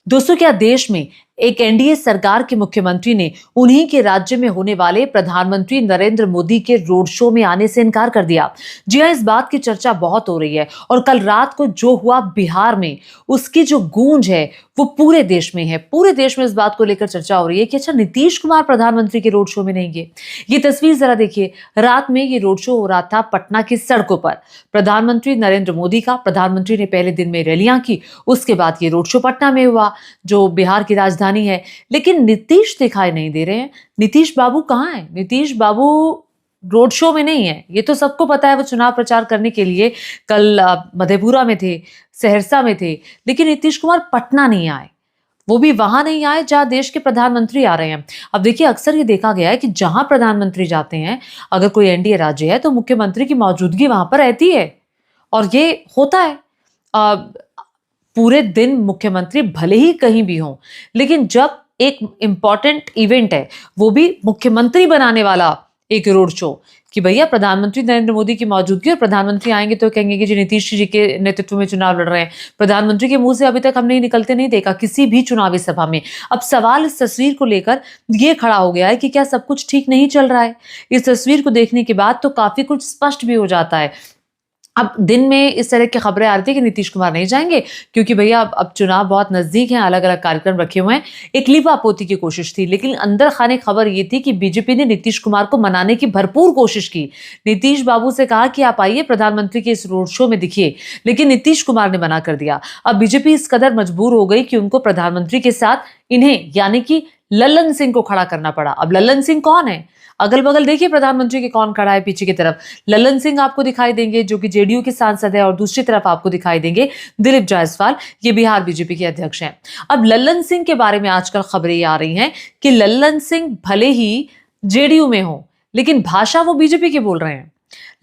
दोस्तों, क्या देश में एक एनडीए सरकार के मुख्यमंत्री ने उन्हीं के राज्य में होने वाले प्रधानमंत्री नरेंद्र मोदी के रोड शो में आने से इनकार कर दिया। जी हां, इस बात की चर्चा बहुत हो रही है और कल रात को जो हुआ बिहार में, उसकी जो गूंज है वो पूरे देश में है। पूरे देश में इस बात को लेकर चर्चा हो रही है कि अच्छा, नीतीश कुमार प्रधानमंत्री के रोड शो में नहीं गए। ये तस्वीर जरा देखिए। रात में ये रोड शो हो रहा था पटना की सड़कों पर। प्रधानमंत्री नरेंद्र मोदी का, प्रधानमंत्री ने पहले दिन में रैलियां की, उसके बाद ये रोड शो पटना में हुआ जो बिहार की राजधानी है। लेकिन नीतीश दिखाई नहीं दे रहे हैं। नीतीश बाबू कहाँ हैं? नीतीश बाबू रोड शो में नहीं है, ये तो सबको पता है। वो चुनाव प्रचार करने के लिए कल मधेपुरा में थे, सहरसा में थे, लेकिन नीतीश कुमार पटना नहीं आए। वो भी वहां नहीं आए जहां देश के प्रधानमंत्री आ रहे हैं। अब देखिए, अक्सर ये देखा गया है कि जहां प्रधानमंत्री जाते हैं, अगर कोई एनडीए राज्य है तो मुख्यमंत्री की मौजूदगी वहां पर रहती है और ये होता है। अ, पूरे दिन मुख्यमंत्री भले ही कहीं भी हों, लेकिन जब एक इंपॉर्टेंट इवेंट है, वो भी मुख्यमंत्री बनाने वाला एक रोड शो, कि भैया प्रधानमंत्री नरेंद्र मोदी की मौजूदगी, और प्रधानमंत्री आएंगे तो कहेंगे कि जी नीतीश जी के नेतृत्व में चुनाव लड़ रहे हैं। प्रधानमंत्री के मुंह से अभी तक हमने निकलते नहीं देखा किसी भी चुनावी सभा में। अब सवाल इस तस्वीर को लेकर ये खड़ा हो गया है कि क्या सब कुछ ठीक नहीं चल रहा है। इस तस्वीर को देखने के बाद तो काफी कुछ स्पष्ट भी हो जाता है। अब दिन में इस तरह की खबरें आ रही थी कि नीतीश कुमार नहीं जाएंगे क्योंकि भैया अब चुनाव बहुत नजदीक हैं, अलग अलग कार्यक्रम रखे हुए हैं। एक लीपापोती की कोशिश थी, लेकिन अंदर खाने खबर ये थी कि बीजेपी ने नीतीश कुमार को मनाने की भरपूर कोशिश की। नीतीश बाबू से कहा कि आप आइए, प्रधानमंत्री के इस रोड शो में दिखिए, लेकिन नीतीश कुमार ने मना कर दिया। अब बीजेपी इस कदर मजबूर हो गई कि उनको प्रधानमंत्री के साथ इन्हें यानी कि लल्लन सिंह को खड़ा करना पड़ा। अब लल्लन सिंह कौन है? अगल बगल देखिए प्रधानमंत्री के कौन खड़ा है। पीछे की तरफ लल्लन सिंह आपको दिखाई देंगे जो कि जेडीयू के सांसद है, और दूसरी तरफ आपको दिखाई देंगे दिलीप जायसवाल, ये बिहार बीजेपी के अध्यक्ष हैं। अब लल्लन सिंह के बारे में आजकल खबरें आ रही हैं कि लल्लन सिंह भले ही जेडीयू में हो, लेकिन भाषा वो बीजेपी की बोल रहे हैं।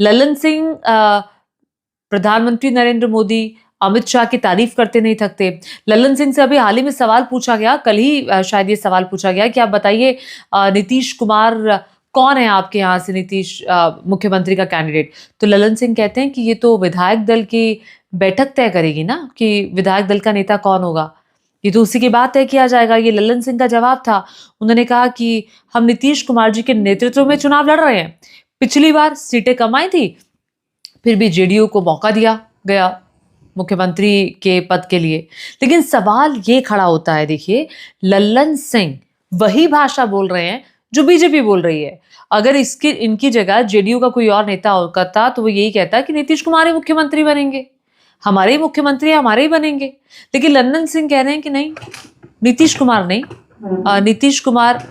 लल्लन सिंह प्रधानमंत्री नरेंद्र मोदी, अमित शाह की तारीफ करते नहीं थकते। लल्लन सिंह से अभी हाल ही में सवाल पूछा गया, कल ही शायद ये सवाल पूछा गया कि आप बताइए नीतीश कुमार कौन है आपके यहाँ से, नीतीश मुख्यमंत्री का कैंडिडेट। तो लल्लन सिंह कहते हैं कि ये तो विधायक दल की बैठक तय करेगी ना, कि विधायक दल का नेता कौन होगा, ये तो उसी की बात तय किया जाएगा। ये लल्लन सिंह का जवाब था। उन्होंने कहा कि हम नीतीश कुमार जी के नेतृत्व में चुनाव लड़ रहे हैं। पिछली बार सीटें कम आई थी, फिर भी जेडीयू को मौका दिया गया मुख्यमंत्री के पद के लिए। लेकिन सवाल ये खड़ा होता है, देखिए लल्लन सिंह वही भाषा बोल रहे हैं जो बीजेपी बोल रही है। अगर इनकी जगह जेडीयू का कोई और नेता होता तो वो यही कहता कि नीतीश कुमार ही मुख्यमंत्री बनेंगे, हमारे ही मुख्यमंत्री हमारे ही बनेंगे। लेकिन लल्लन सिंह कह रहे हैं कि नहीं, नीतीश कुमार नहीं, नीतीश कुमार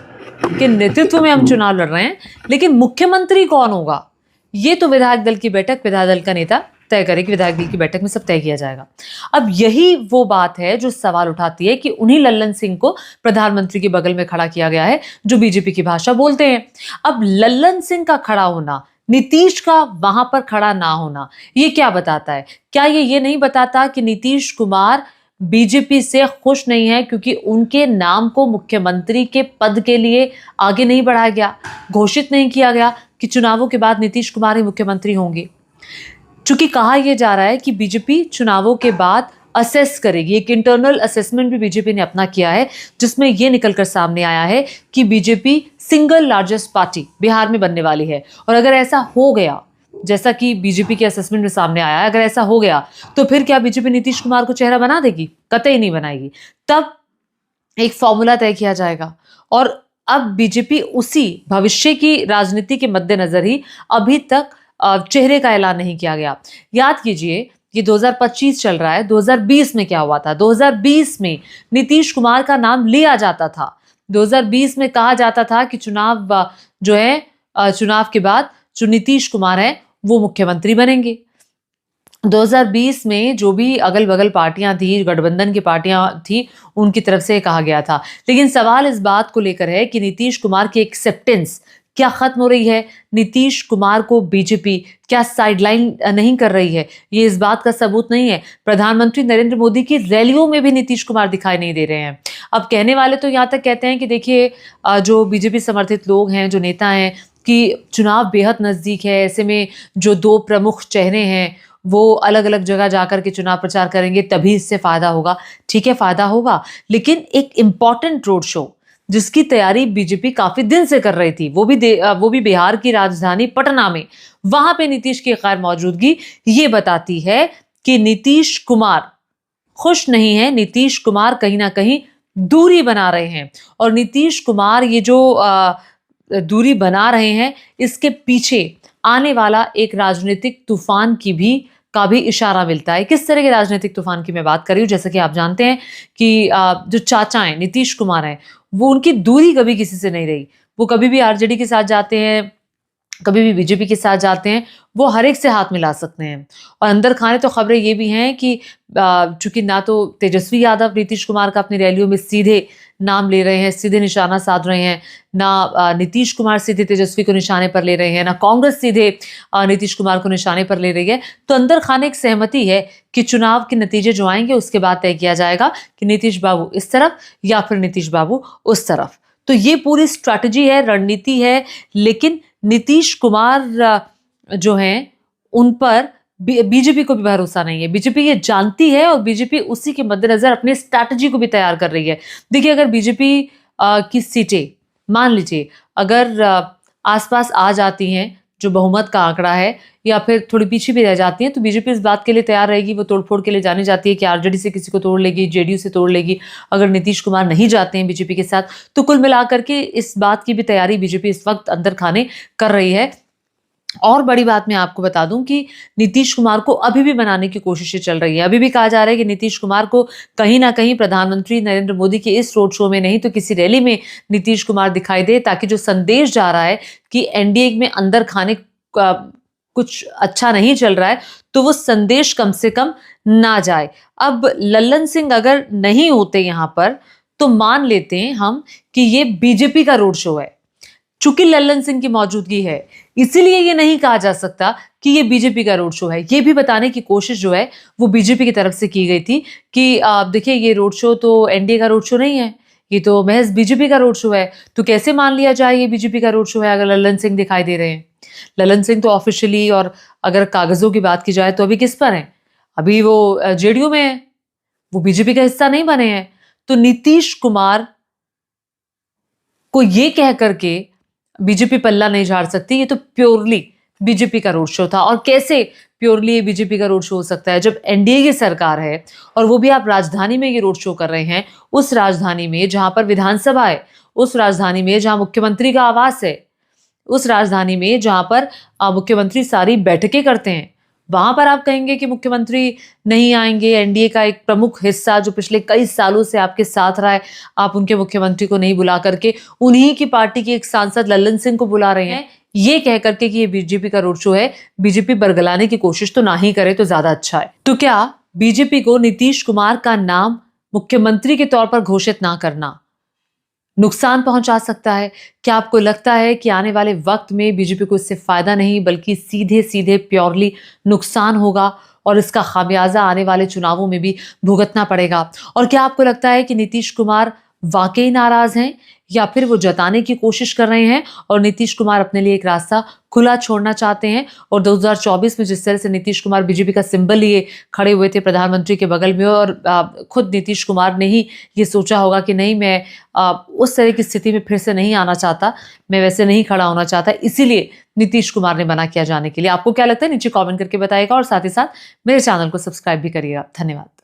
के नेतृत्व में हम चुनाव लड़ रहे हैं, लेकिन मुख्यमंत्री कौन होगा ये तो विधायक दल की बैठक, विधायक दल का नेता तय करेगी। विधायक दल की बैठक में सब तय किया जाएगा। अब यही वो बात है जो सवाल उठाती है कि उन्हीं लल्लन सिंह को प्रधानमंत्री के बगल में खड़ा किया गया है जो बीजेपी की भाषा बोलते हैं। अब लल्लन सिंह का खड़ा होना, नीतीश का वहां पर खड़ा ना होना, ये क्या बताता है? क्या ये नहीं बताता कि नीतीश कुमार बीजेपी से खुश नहीं है क्योंकि उनके नाम को मुख्यमंत्री के पद के लिए आगे नहीं बढ़ाया गया, घोषित नहीं किया गया कि चुनावों के बाद नीतीश कुमार ही मुख्यमंत्री होंगे। चूंकि कहा यह जा रहा है कि बीजेपी चुनावों के बाद असेस करेगी, एक इंटरनल असेसमेंट भी बीजेपी ने अपना किया है, जिसमें यह निकलकर सामने आया है कि BJP single largest party Bihar में बनने वाली है। और अगर ऐसा हो गया, जैसा कि बीजेपी के असेसमेंट में सामने आया है, अगर ऐसा हो गया तो फिर क्या बीजेपी नीतीश कुमार को चेहरा बना देगी? कतई नहीं बनाएगी। तब एक फॉर्मूला तय किया जाएगा और अब बीजेपी उसी भविष्य की राजनीति के मद्देनजर ही अभी तक चेहरे का ऐलान नहीं किया गया। याद कीजिए, ये 2025 चल रहा है। 2020 में क्या हुआ था? 2020 में नीतीश कुमार का नाम लिया जाता था। 2020 में कहा जाता था कि चुनाव जो है, चुनाव के बाद जो नीतीश कुमार है वो मुख्यमंत्री बनेंगे। 2020 में जो भी अगल बगल पार्टियां थी, गठबंधन की पार्टियां थी, उनकी तरफ से कहा गया था। लेकिन सवाल इस बात को लेकर है कि नीतीश कुमार की एक्सेप्टेंस क्या खत्म हो रही है? नीतीश कुमार को बीजेपी क्या साइडलाइन नहीं कर रही है? ये इस बात का सबूत नहीं है। प्रधानमंत्री नरेंद्र मोदी की रैलियों में भी नीतीश कुमार दिखाई नहीं दे रहे हैं। अब कहने वाले तो यहाँ तक कहते हैं कि देखिए, जो बीजेपी समर्थित लोग हैं, जो नेता हैं, कि चुनाव बेहद नजदीक है, ऐसे में जो दो प्रमुख चेहरे हैं वो अलग अलग जगह जाकर के चुनाव प्रचार करेंगे तभी इससे फायदा होगा। ठीक है, फायदा होगा, लेकिन एक इंपॉर्टेंट रोड शो जिसकी तैयारी बीजेपी काफी दिन से कर रही थी, वो भी बिहार की राजधानी पटना में, वहां पे नीतीश की गैर मौजूदगी ये बताती है कि नीतीश कुमार खुश नहीं है। नीतीश कुमार कहीं ना कहीं दूरी बना रहे हैं, और नीतीश कुमार ये जो दूरी बना रहे हैं, इसके पीछे आने वाला एक राजनीतिक तूफान का भी इशारा मिलता है। किस तरह के राजनीतिक तूफान की मैं बात कर रही हूँ? जैसा कि आप जानते हैं कि जो चाचा हैं नीतीश कुमार हैं, वो उनकी दूरी कभी किसी से नहीं रही। वो कभी भी आरजेडी के साथ जाते हैं, कभी भी बीजेपी के साथ जाते हैं, वो हर एक से हाथ मिला सकते हैं। और अंदर खाने तो खबरें ये भी हैं कि चूंकि ना तो तेजस्वी यादव नीतीश कुमार का अपनी रैलियों में सीधे नाम ले रहे हैं, सीधे निशाना साध रहे हैं, ना नीतीश कुमार सीधे तेजस्वी को निशाने पर ले रहे हैं, ना कांग्रेस सीधे नीतीश कुमार को निशाने पर ले रही है। तो अंदर खाने एक सहमति है कि चुनाव के नतीजे जो आएंगे उसके बाद तय किया जाएगा कि नीतीश बाबू इस तरफ या फिर नीतीश बाबू उस तरफ। तो ये पूरी स्ट्रैटेजी है, रणनीति है। लेकिन नीतीश कुमार जो हैं उन पर बीजेपी को भी भरोसा नहीं है। बीजेपी ये जानती है और बीजेपी उसी के मद्देनजर अपनी स्ट्रैटेजी को भी तैयार कर रही है। देखिए, अगर बीजेपी की सीटें मान लीजिए अगर आसपास आ जाती हैं, जो बहुमत का आंकड़ा है, या फिर थोड़ी पीछे भी रह जाती हैं, तो बीजेपी इस बात के लिए तैयार रहेगी, वो तोड़फोड़ के लिए जानी जाती है कि आरजेडी से किसी को तोड़ लेगी, जेडीयू से तोड़ लेगी अगर नीतीश कुमार नहीं जाते हैं बीजेपी के साथ। तो कुल मिलाकर के इस बात की भी तैयारी बीजेपी इस वक्त अंदर खाने कर रही है। और बड़ी बात मैं आपको बता दूं कि नीतीश कुमार को अभी भी बनाने की कोशिशें चल रही है। अभी भी कहा जा रहा है कि नीतीश कुमार को कहीं ना कहीं प्रधानमंत्री नरेंद्र मोदी के इस रोड शो में नहीं तो किसी रैली में नीतीश कुमार दिखाई दे, ताकि जो संदेश जा रहा है कि एनडीए में अंदर खाने कुछ अच्छा नहीं चल रहा है, तो वो संदेश कम से कम ना जाए। अब लल्लन सिंह अगर नहीं होते यहां पर, तो मान लेते हैं हम कि ये बीजेपी का रोड शो है। चूंकि लल्लन सिंह की मौजूदगी है, इसीलिए ये नहीं कहा जा सकता कि ये बीजेपी का रोड शो है। ये भी बताने की कोशिश जो है वो बीजेपी की तरफ से की गई थी कि देखिए, ये रोड शो तो एनडीए का रोड शो नहीं है, ये तो महज बीजेपी का रोड शो है। तो कैसे मान लिया जाए ये बीजेपी का रोड शो है अगर लल्लन सिंह दिखाई दे रहे हैं? लल्लन सिंह तो ऑफिशियली और अगर कागजों की बात की जाए तो अभी किस पर है? अभी वो जेडीयू में है, वो बीजेपी का हिस्सा नहीं बने हैं। तो नीतीश कुमार को ये कह करके बीजेपी पल्ला नहीं झाड़ सकती, ये तो प्योरली बीजेपी का रोड शो था। और कैसे प्योरली ये बीजेपी का रोड शो हो सकता है जब एनडीए की सरकार है, और वो भी आप राजधानी में ये रोड शो कर रहे हैं, उस राजधानी में जहां पर विधानसभा है, उस राजधानी में जहां मुख्यमंत्री का आवास है, उस राजधानी में जहां पर मुख्यमंत्री सारी बैठकें करते हैं। वहां पर आप कहेंगे कि मुख्यमंत्री नहीं आएंगे, एनडीए का एक प्रमुख हिस्सा जो पिछले कई सालों से आपके साथ रहा है, आप उनके मुख्यमंत्री को नहीं बुला करके उन्हीं की पार्टी के एक सांसद लल्लन सिंह को बुला रहे हैं, ये कह करके कि ये बीजेपी का रोड शो है। बीजेपी बरगलाने की कोशिश तो ना ही करे तो ज्यादा अच्छा है। तो क्या बीजेपी को नीतीश कुमार का नाम मुख्यमंत्री के तौर पर घोषित ना करना नुकसान पहुंचा सकता है? क्या आपको लगता है कि आने वाले वक्त में बीजेपी को इससे फायदा नहीं बल्कि सीधे सीधे प्योरली नुकसान होगा, और इसका खामियाजा आने वाले चुनावों में भी भुगतना पड़ेगा? और क्या आपको लगता है कि नीतीश कुमार वाकई नाराज हैं, या फिर वो जताने की कोशिश कर रहे हैं और नीतीश कुमार अपने लिए एक रास्ता खुला छोड़ना चाहते हैं? और 2024 में जिस तरह से नीतीश कुमार बीजेपी का सिंबल लिए खड़े हुए थे प्रधानमंत्री के बगल में, और खुद नीतीश कुमार ने ही ये सोचा होगा कि नहीं, मैं उस तरह की स्थिति में फिर से नहीं आना चाहता, मैं वैसे नहीं खड़ा होना चाहता, इसीलिए नीतीश कुमार ने मना किया जाने के लिए। आपको क्या लगता है नीचे कॉमेंट करके बताइएगा, और साथ ही साथ मेरे चैनल को सब्सक्राइब भी करिएगा। धन्यवाद।